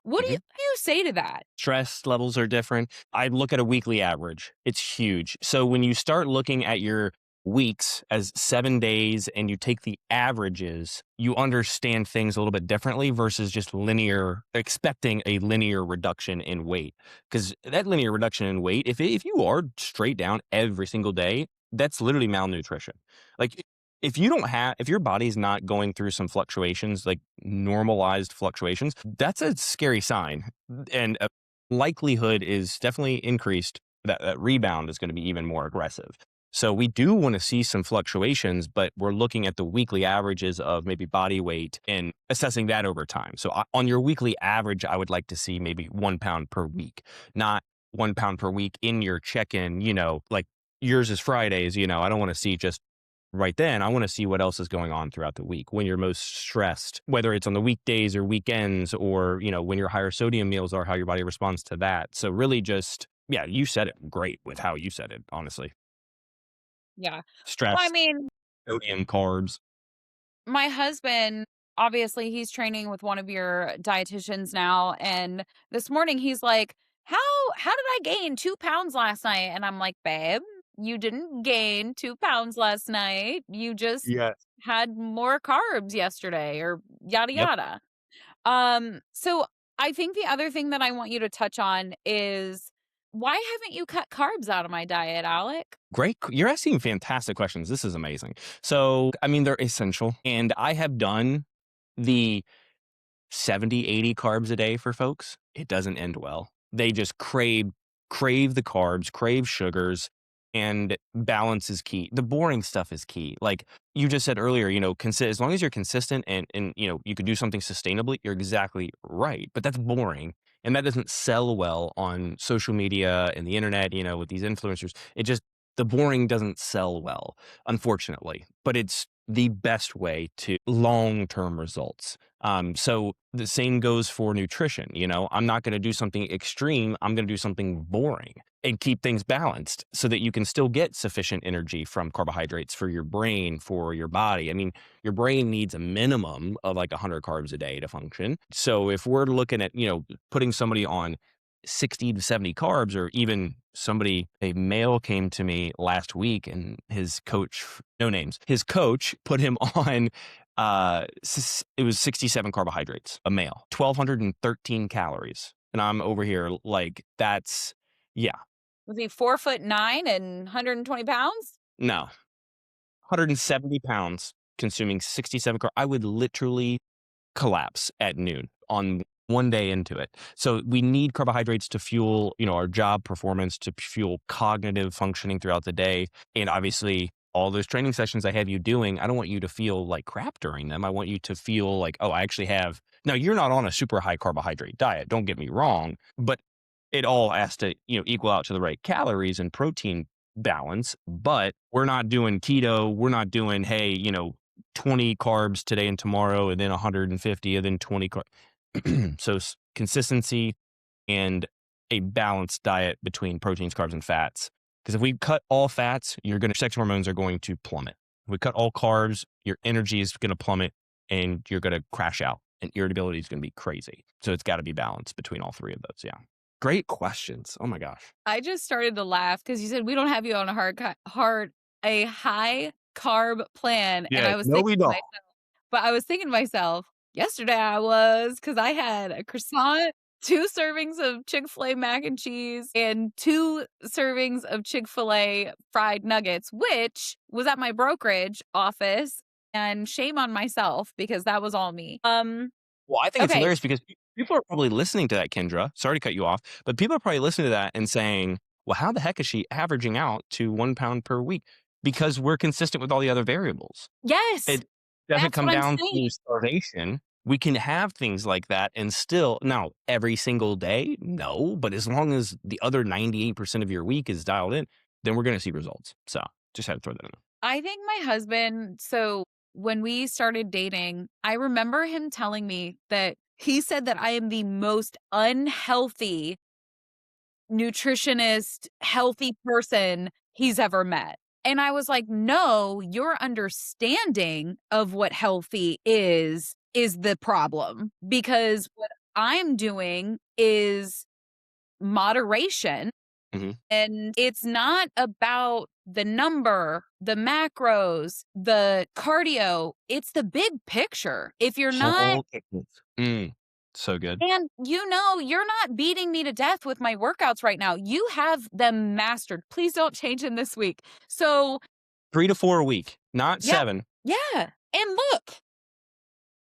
Mhm. What do you say to that? Stress levels are different. I look at a weekly average. It's huge. So when you start looking at your weeks as 7 days and you take the averages, you understand things a little bit differently versus just expecting a linear reduction in weight. Because that linear reduction in weight, if you are straight down every single day, that's literally malnutrition. Like if your body's not going through some fluctuations, like normalized fluctuations, that's a scary sign. And a likelihood is definitely increased that rebound is going to be even more aggressive. So we do want to see some fluctuations, but we're looking at the weekly averages of maybe body weight and assessing that over time. So on your weekly average, I would like to see maybe 1 pound per week, not 1 pound per week in your check-in, like yours is Fridays, I don't want to see just right then. I want to see what else is going on throughout the week when you're most stressed, whether it's on the weekdays or weekends or, when your higher sodium meals are, how your body responds to that. So really just, yeah, you said it great with how you said it, honestly. Yeah. Well, I Stress, mean, sodium, carbs. my husband, obviously, he's training with one of your dietitians now. And this morning he's like, how did I gain 2 pounds last night? And I'm like, babe, you didn't gain 2 pounds last night. You just Yes. had more carbs yesterday or yada Yep. yada. So I think the other thing that I want you to touch on is why haven't you cut carbs out of my diet, Alec? Great. You're asking fantastic questions. This is amazing. So, I mean, they're essential. And I have done the 70, 80 carbs a day for folks. It doesn't end well. They just crave the carbs, crave sugars, and balance is key. The boring stuff is key. Like you just said earlier, as long as you're consistent and you can do something sustainably, you're exactly right. But that's boring. And that doesn't sell well on social media and the internet, with these influencers. The boring doesn't sell well, unfortunately. But it's the best way to long-term results. So the same goes for nutrition. I'm not going to do something extreme. I'm going to do something boring and keep things balanced so that you can still get sufficient energy from carbohydrates for your brain, for your body. I mean, your brain needs a minimum of like 100 carbs a day to function. So if we're looking at, putting somebody on 60 to 70 carbs, or even a male came to me last week and his coach, no names, his coach put him on, it was 67 carbohydrates, a male, 1,213 calories. And I'm over here like, yeah, Was he 4'9" and 120 pounds? no, 170 pounds consuming 67 carbs. I would literally collapse at noon on one day into it. So we need carbohydrates to fuel, our job performance, to fuel cognitive functioning throughout the day. And obviously, all those training sessions I have you doing, I don't want you to feel like crap during them. I want you to feel like, oh, I actually have. Now, you're not on a super high carbohydrate diet. Don't get me wrong, but it all has to, equal out to the right calories and protein balance. But we're not doing keto. We're not doing, hey, 20 carbs today and tomorrow, and then 150, and then 20 carbs. So consistency and a balanced diet between proteins, carbs, and fats. Because if we cut all fats, sex hormones are going to plummet. If we cut all carbs, your energy is going to plummet and you're going to crash out, and irritability is going to be crazy. So it's got to be balanced between all three of those. Yeah. Great questions. Oh my gosh. I just started to laugh because you said we don't have you on a high carb plan, and Yeah. I was No, thinking we to don't. myself, but I was thinking to myself, yesterday I was because I had a croissant, 2 servings of Chick-fil-A mac and cheese, and 2 servings of Chick-fil-A fried nuggets, which was at my brokerage office. And shame on myself because that was all me. Well, I think it's Okay, hilarious because people are probably listening to that, Kendra. Sorry to cut you off, but people are probably listening to that and saying, well, how the heck is she averaging out to 1 pound per week? Because we're consistent with all the other variables. yes, It doesn't that's come what I'm down saying. to starvation. We can have things like that and still, now, every single day, no, but as long as the other 98% of your week is dialed in, then we're going to see results. So just had to throw that in there. I think my husband, so when we started dating, I remember him telling me that he said that I am the most unhealthy nutritionist, healthy person he's ever met. And I was like, no, your understanding of what healthy is the problem, because what I'm doing is moderation. Mhm. And it's not about the number, the macros, the cardio. It's the big picture. If you're not, Whole picnic. Mm, so good. and you're not beating me to death with my workouts right now. You have them mastered. Please don't change them this week. So, 3 to 4 a week, not yeah, 7. Yeah. And look,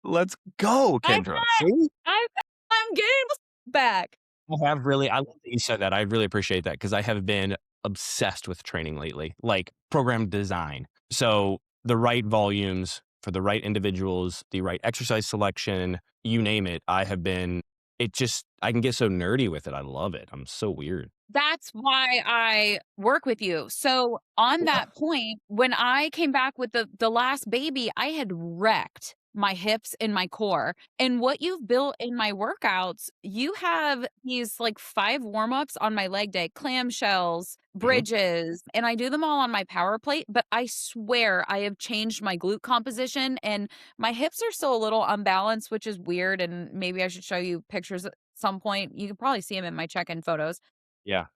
Let's go, I'm Kendra. See? I'm I'm getting back. I love that you said that. I really appreciate that because I have been obsessed with training lately, like program design. So the right volumes for the right individuals, the right exercise selection, you name it. I can get so nerdy with it. I love it. I'm so weird. That's why I work with you. So on that point, when I came back with the last baby, I had wrecked my hips and my core. And what you've built in my workouts, you have these like 5 warm-ups on my leg day, clamshells, Mhm. bridges, and I do them all on my power plate, but I swear I have changed my glute composition and my hips are still a little unbalanced, which is weird, and maybe I should show you pictures at some point. You can probably see them in my check-in photos. Yeah.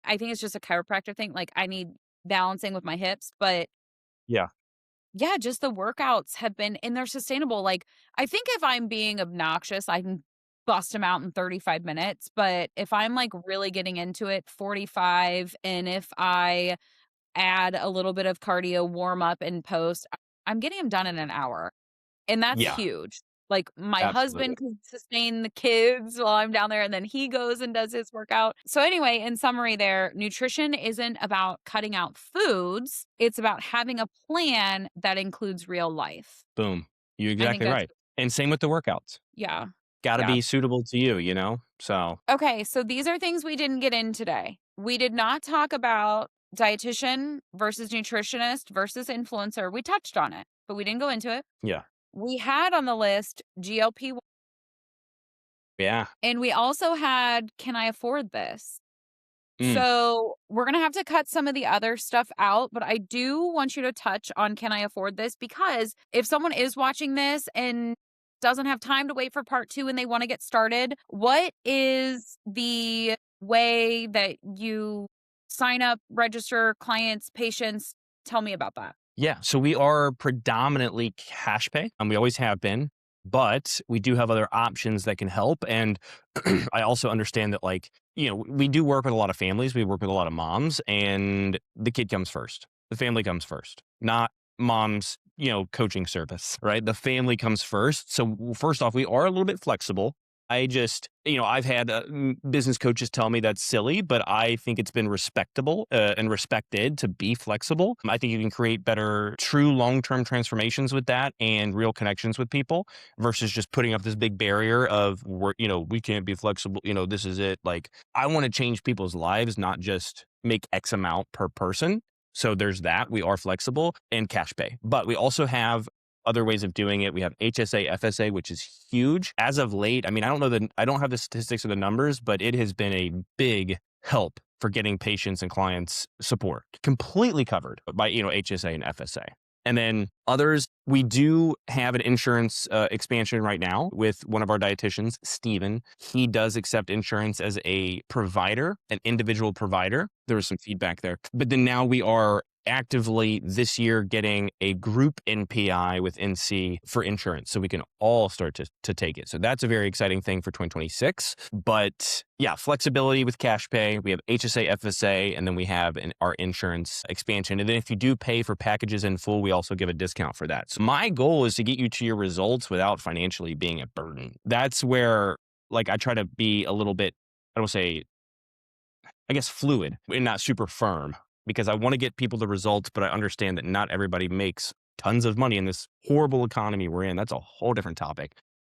I think it's just a chiropractor thing, like, I need balancing with my hips, but Yeah. yeah, just the workouts have been and they're sustainable, like, I think if I'm being obnoxious, I can bust them out in 35 minutes, but if I'm, like, really getting into it, 45, and if I add a little bit of cardio warm up and post, I'm getting them done in an hour. And that's Yeah. huge. Like, my husband Absolutely. can sustain the kids while I'm down there, and then he goes and does his workout. So, anyway, in summary there, nutrition isn't about cutting out foods, it's about having a plan that includes real life. Boom. You're I think exactly that's right. And same with the workouts. yeah. Gotta Yeah. be suitable to you, you know? So, Okay, so these are things we didn't get in today. We did not talk about dietitian versus nutritionist versus influencer. We touched on it, but we didn't go into it. yeah. We had on the list GLP, Yeah. and we also had, can I afford this? Mm. So we're going to have to cut some of the other stuff out, but I do want you to touch on, can I afford this? Because if someone is watching this and doesn't have time to wait for part 2 and they want to get started, what is the way that you sign up, register clients, patients? Tell me about that. Yeah, so we are predominantly cash pay, and we always have been, but we do have other options that can help. And I also understand that, like, we do work with a lot of families. We work with a lot of moms, and the kid comes first. The family comes first, not mom's, coaching service, right? The family comes first. So, first off, we are a little bit flexible. I've had business coaches tell me that's silly, but I think it's been respectable and respected to be flexible. I think you can create better, true long term transformations with that and real connections with people versus just putting up this big barrier of, we can't be flexible. This is it. Like, I want to change people's lives, not just make X amount per person. So there's that. We are flexible and cash pay, but we also have other ways of doing it. We have HSA, FSA, which is huge. As of late, I mean, I don't have the statistics or the numbers, but it has been a big help for getting patients and clients support. Completely covered by, HSA and FSA. And then others, we do have an insurance expansion right now with one of our dietitians, Steven. He does accept insurance as a provider, an individual provider. There was some feedback there. But then now we are actively this year getting a group NPI with NC for insurance so we can all start to take it. So that's a very exciting thing for 2026. But yeah, flexibility with cash pay. We have HSA, FSA, and then we have our insurance expansion. And then if you do pay for packages in full, we also give a discount for that. So my goal is to get you to your results without financially being a burden. That's where, like, I try to be a little bit, I don't say, I guess, fluid and not super firm because I want to get people the results, but I understand that not everybody makes tons of money in this horrible economy we're in. That's a whole different topic.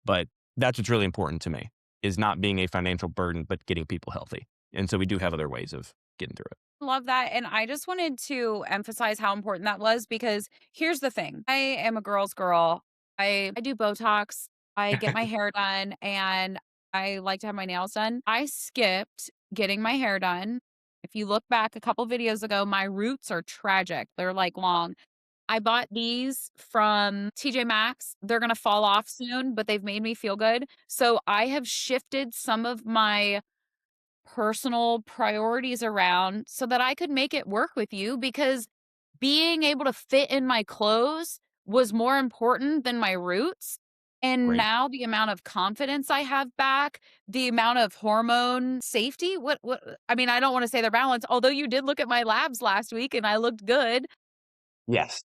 But that's what's really important to me is not being a financial burden, but getting people healthy. And so we do have other ways of getting through it. Love that. And I just wanted to emphasize how important that was because here's the thing. I am a girl's girl. I do Botox, I get my hair done, and I like to have my nails done. I skipped getting my hair done. If you look back a couple videos ago, my roots are tragic. They're like long. I bought these from TJ Maxx. They're going to fall off soon, but they've made me feel good. So I have shifted some of my personal priorities around so that I could make it work with you because being able to fit in my clothes was more important than my roots. And Right. now the amount of confidence I have back, the amount of hormone safety, what I mean, I don't want to say they're balanced, although you did look at my labs last week and I looked good. Yes.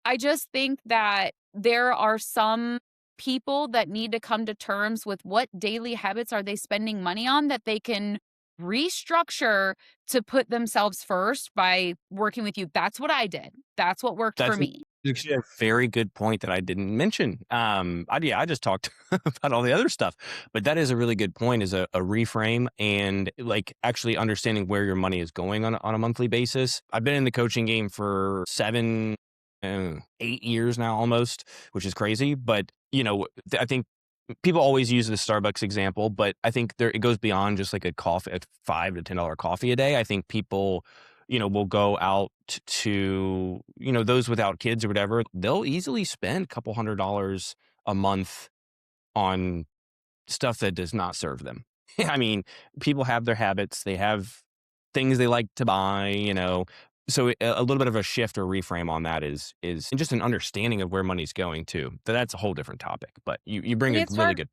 I just think that there are some people that need to come to terms with what daily habits are they spending money on that they can restructure to put themselves first by working with you. That's what I did. That's what worked for That's me. actually a very good point that I didn't mention. I just talked about all the other stuff, but that is a really good point. Is a reframe and like actually understanding where your money is going on a monthly basis. I've been in the coaching game for 8 years now, almost, which is crazy. But I think people always use the Starbucks example, but I think it goes beyond just like a coffee, a $5 to $10 coffee a day. I think people, will go out to, those without kids or whatever, they'll easily spend a couple $100 a month on stuff that does not serve them. I mean, people have their habits, they have things they like to buy, So a little bit of a shift or reframe on that is and just an understanding of where money's going to. That's a whole different topic, but you bring And a it's really hard. good.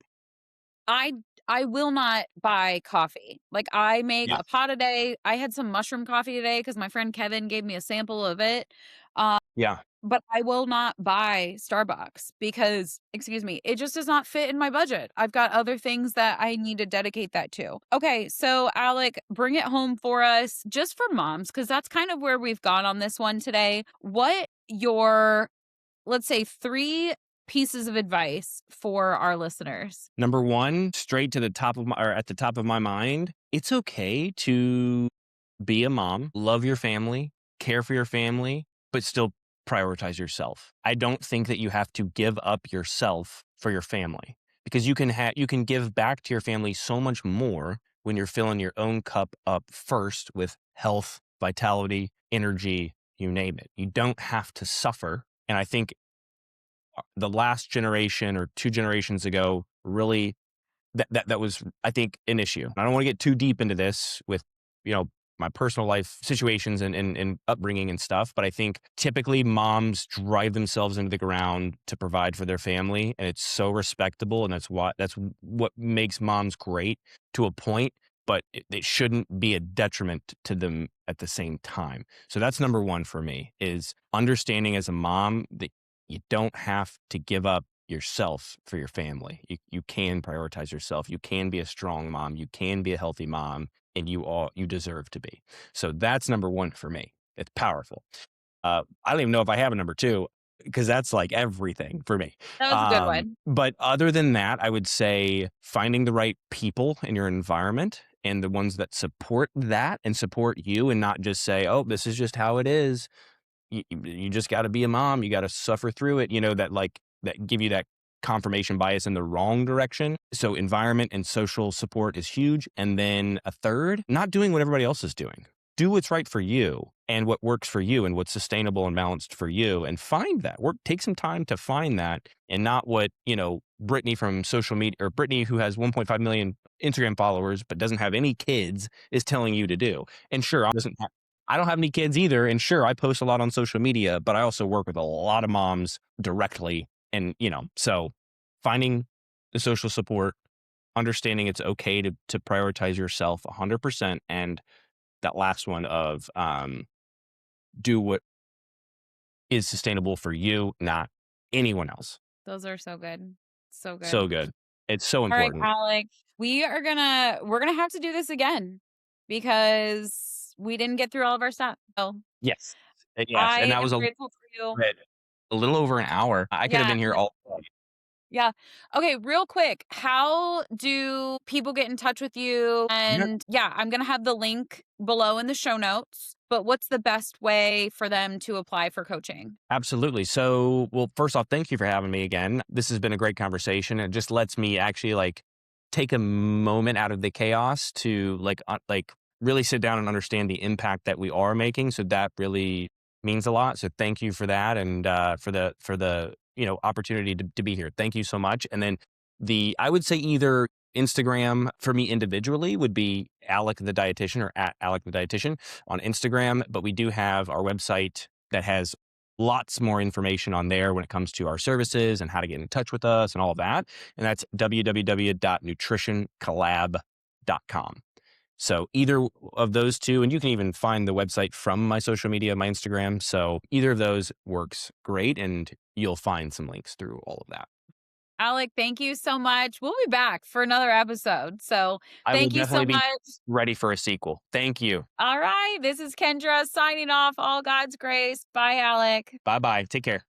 I I will not buy coffee. Like, I make Yeah. a pot a day. I had some mushroom coffee today because my friend Kevin gave me a sample of it. Yeah. But I will not buy Starbucks because, excuse me, it just does not fit in my budget. I've got other things that I need to dedicate that to. Okay, so Alec, bring it home for us just for moms, because that's kind of where we've gone on this one today. What your, let's say, three pieces of advice for our listeners? Number one, straight to the top of my or at the top of my mind, it's okay to be a mom, love your family, care for your family, but still prioritize yourself. I don't think that you have to give up yourself for your family because you can give back to your family so much more when you're filling your own cup up first with health, vitality, energy, you name it. You don't have to suffer. And I think the last generation or two generations ago really that was, I think, an issue. I don't want to get too deep into this with, you know, my personal life situations and upbringing and stuff, but I think typically moms drive themselves into the ground to provide for their family, and it's so respectable, and that's what makes moms great to a point, but it shouldn't be a detriment to them at the same time. So that's number one for me is understanding as a mom that you don't have to give up yourself for your family. You can prioritize yourself. You can be a strong mom. You can be a healthy mom, and you deserve to be. So that's number one for me. It's powerful. I don't even know if I have a number two because that's like everything for me. That was a good one. But other than that, I would say finding the right people in your environment and the ones that support that and support you and not just say, oh, this is just how it is. You just got to be a mom. You got to suffer through it. That give you that confirmation bias in the wrong direction. So environment and social support is huge. And then a third, not doing what everybody else is doing. Do what's right for you and what works for you and what's sustainable and balanced for you and find that work. Take some time to find that and not what, Brittany from social media or Brittany who has 1.5 million Instagram followers, but doesn't have any kids is telling you to do. And sure, I don't have any kids either. And sure, I post a lot on social media, but I also work with a lot of moms directly. And, so finding the social support, understanding it's okay to prioritize yourself 100%. And that last one of do what is sustainable for you, not anyone else. Those are so good. So good. So good. It's so All right, important. Alec, we're gonna have to do this again because we didn't get through all of our stuff. So Yes. Yes. And I that am was grateful for you. a little over an hour. I could have Yeah, been here all day. yeah. Okay, real quick, how do people get in touch with you? And yeah, I'm gonna have the link below in the show notes. But what's the best way for them to apply for coaching? Absolutely. So, well, first off, thank you for having me again. This has been a great conversation. It just lets me actually take a moment out of the chaos to really sit down and understand the impact that we are making. So that really means a lot. So thank you for that and for the opportunity to be here. Thank you so much. And then I would say either Instagram for me individually would be Alec the Dietitian or at Alec the Dietitian on Instagram, but we do have our website that has lots more information on there when it comes to our services and how to get in touch with us and all of that. And that's www.nutritioncollab.com. So either of those two, and you can even find the website from my social media, my Instagram. So either of those works great, and you'll find some links through all of that. Alec, thank you so much. We'll be back for another episode. So I will thank you so definitely be much. ready for a sequel. Thank you. All right. This is Kendra signing off. All God's grace. Bye, Alec. Bye bye. Take care.